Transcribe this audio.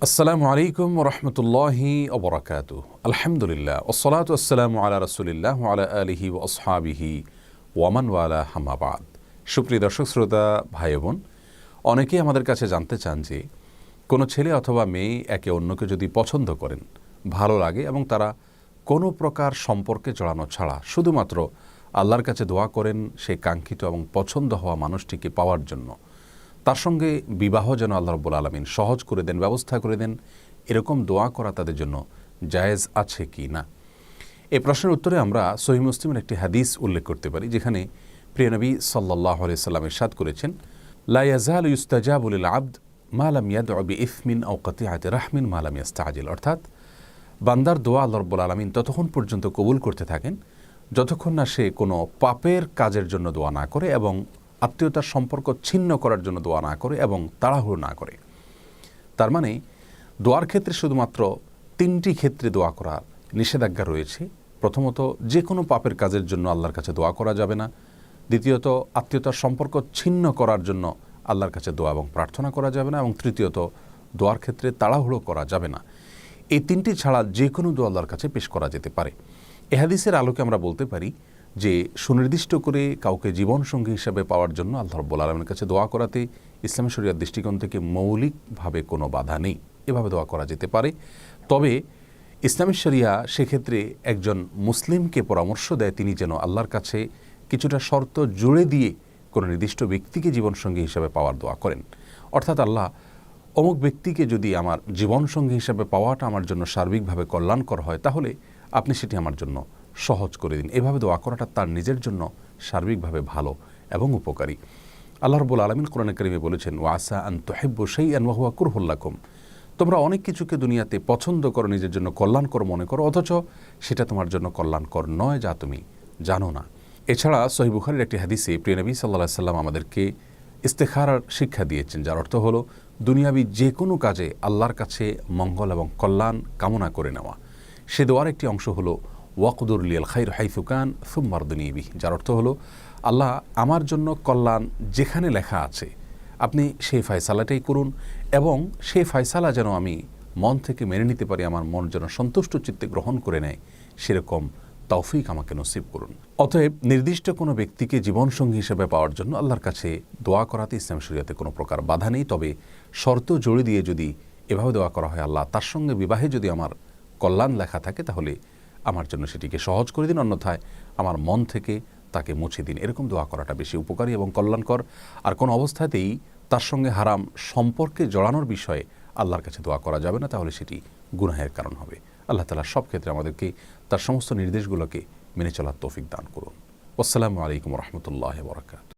আসসালামু আলাইকুম ওরহমতুল্লাহি ওবরাকাতু। আলহামদুলিল্লাহ ওসসালাতু ওয়াসসালামু আলা রাসূলিল্লাহ ওয়া আলা আলিহি ওয়া আসহাবিহি ওয়া মান ওয়ালা, আম্মা বাদ। সুপ্রিয় দর্শক শ্রোতা ভাই বোন, অনেকেই আমাদের কাছে জানতে চান যে কোনো ছেলে অথবা মেয়ে একে অন্যকে যদি পছন্দ করেন, ভালো লাগে এবং তারা কোনো প্রকার সম্পর্কে জড়ানো ছাড়া শুধুমাত্র আল্লাহর কাছে দোয়া করেন সেই কাঙ্ক্ষিত এবং পছন্দ হওয়া মানুষটিকে পাওয়ার জন্য, তার সঙ্গে বিবাহ যেন আল্লাহ রাব্বুল আলামিন সহজ করে দেন, ব্যবস্থা করে দেন, এরকম দোয়া করা তাদের জন্য জায়েজ আছে কি না। এই প্রশ্নের উত্তরে আমরা সহিহ মুসলিমের একটি হাদিস উল্লেখ করতে পারি, যেখানে প্রিয় নবী সাল্লাল্লাহু আলাইহি সাল্লাম ইরশাদ করেছেন, লা ইয়াজালু ইউস্তাজাবু লিল আবদ মা লাম ইয়াদউ বিইসমিন আও কাতিআতি রাহমিন মা লাম ইস্তাজিল। অর্থাৎ বান্দার দোয়া আল্লাহ রাব্বুল আলামিন ততক্ষণ পর্যন্ত কবুল করতে থাকেন যতক্ষণ না সে কোনো পাপের কাজের জন্য দোয়া না করে এবং আত্মীয়তার সম্পর্ক ছিন্ন করার জন্য দোয়া না করে এবং তাড়াহুড়ো না করে। তার মানে দোয়ার ক্ষেত্রে শুধুমাত্র তিনটি ক্ষেত্রে দোয়া করার নিষেধাজ্ঞা রয়েছে। প্রথমত, যে কোনো পাপের কাজের জন্য আল্লাহর কাছে দোয়া করা যাবে না। দ্বিতীয়ত, আত্মীয়তার সম্পর্ক ছিন্ন করার জন্য আল্লাহর কাছে দোয়া এবং প্রার্থনা করা যাবে না। এবং তৃতীয়ত, দোয়ার ক্ষেত্রে তাড়াহুড়ো করা যাবে না। এই তিনটি ছাড়া যে কোনো দোয়া আল্লাহর কাছে পেশ করা যেতে পারে। এ হাদিসের আলোকে আমরা বলতে পারি যে সুনির্দিষ্ট করে কাউকে জীবনসঙ্গী হিসাবে পাওয়ার জন্য আল্লাহ রাব্বুল আলামিনের কাছে দোয়া করাতে ইসলামী শরিয়ার দৃষ্টিকোণ থেকে মৌলিকভাবে কোনো বাধা নেই। এভাবে দোয়া করা যেতে পারে। তবে ইসলামী শরিয়া সেক্ষেত্রে একজন মুসলিমকে পরামর্শ দেয় তিনি যেন আল্লাহর কাছে কিছুটা শর্ত জুড়ে দিয়ে কোনো নির্দিষ্ট ব্যক্তিকে জীবনসঙ্গী হিসাবে পাওয়ার দোয়া করেন। অর্থাৎ আল্লাহ, অমুক ব্যক্তিকে যদি আমার জীবনসঙ্গী হিসাবে পাওয়াটা আমার জন্য সার্বিকভাবে কল্যাণকর হয়, তাহলে আপনি সেটি আমার জন্য সহজ করে দিন। এভাবে দোয়া করাটা তার নিজের জন্য সার্বিকভাবে ভালো এবং উপকারী। আল্লাহ রাব্বুল আলামিন কোরআনে কারিমে বলেছেন, ওয়া আসা আন তুহিব্বু শাইআন ওয়া হুয়া কুরহুল লাকুম। তোমরা অনেক কিছুকে দুনিয়াতে পছন্দ করো, নিজের জন্য কল্যাণকর মনে করো, অথচ সেটা তোমার জন্য কল্যাণকর নয়, যা তুমি জানো না। এছাড়া সহিহ বুখারীর একটি হাদিসে প্রিয় নবী সাল্লাল্লাহু আলাইহি সাল্লাম আমাদেরকে ইস্তেখারার শিক্ষা দিয়েছেন, যার অর্থ হলো দুনিয়াবি যে কোনো কাজে আল্লাহর কাছে মঙ্গল এবং কল্যাণ কামনা করে নেওয়া। সে দোয়ার একটি অংশ হলো ওয়াকদুর লিয়াল খাইর হাইসুকান সুম্মারদুনি বিহি, যার অর্থ হলো, আল্লাহ আমার জন্য কল্যাণ যেখানে লেখা আছে আপনি সেই ফয়সালাটাই করুন এবং সেই ফয়সালা যেন আমি মন থেকে মেনে নিতে পারি, আমার মন যেন সন্তুষ্ট চিত্তে গ্রহণ করে নেয়, সেরকম তৌফিক আমাকে নসিব করুন। অতএব নির্দিষ্ট কোনো ব্যক্তিকে জীবনসঙ্গী হিসেবে পাওয়ার জন্য আল্লাহর কাছে দোয়া করাতে ইসলাম শরিয়াতে কোনো প্রকার বাধা নেই। তবে শর্ত জড়িয়ে দিয়ে যদি এভাবে দোয়া করা হয়, আল্লাহ তার সঙ্গে বিবাহে যদি আমার কল্যাণ লেখা থাকে, তাহলে আমার জন্য সেটিকে সহজ করে দিন, অন্যথায় আমার মন থেকে তাকে মুছে দিন। এরকম দোয়া করাটা বেশি উপকারী এবং কল্যাণকর। আর কোনো অবস্থাতেই তার সঙ্গে হারাম সম্পর্কে জড়ানোর বিষয়ে আল্লাহর কাছে দোয়া করা যাবে না, তাহলে সেটি গুনাহের কারণ হবে। আল্লাহ তাআলা সব ক্ষেত্রে আমাদেরকে তার সমস্ত নির্দেশগুলোকে মেনে চলার তৌফিক দান করুন। আসসালামু আলাইকুম ওয়া রাহমাতুল্লাহি ওয়া বারাকাতুহু।